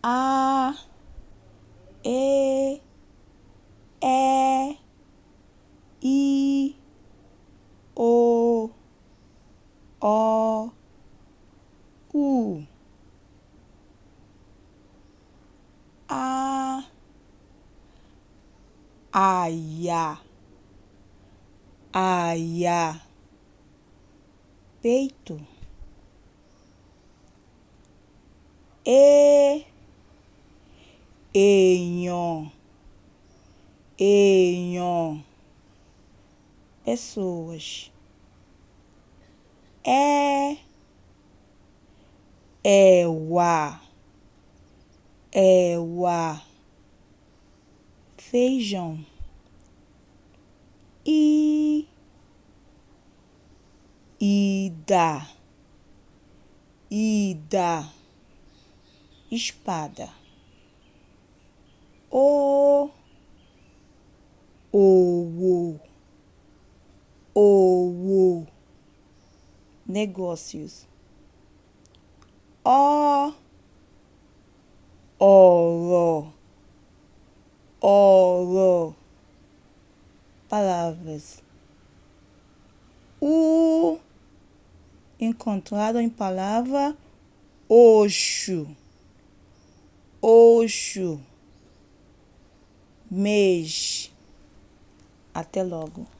A, E, I, O, U, A, aia, peito. Enho, pessoas. Éua, feijão. Ida, espada. Ovo, negócios. Oro, palavras. Encontrado em palavra oxo, mês. Até logo.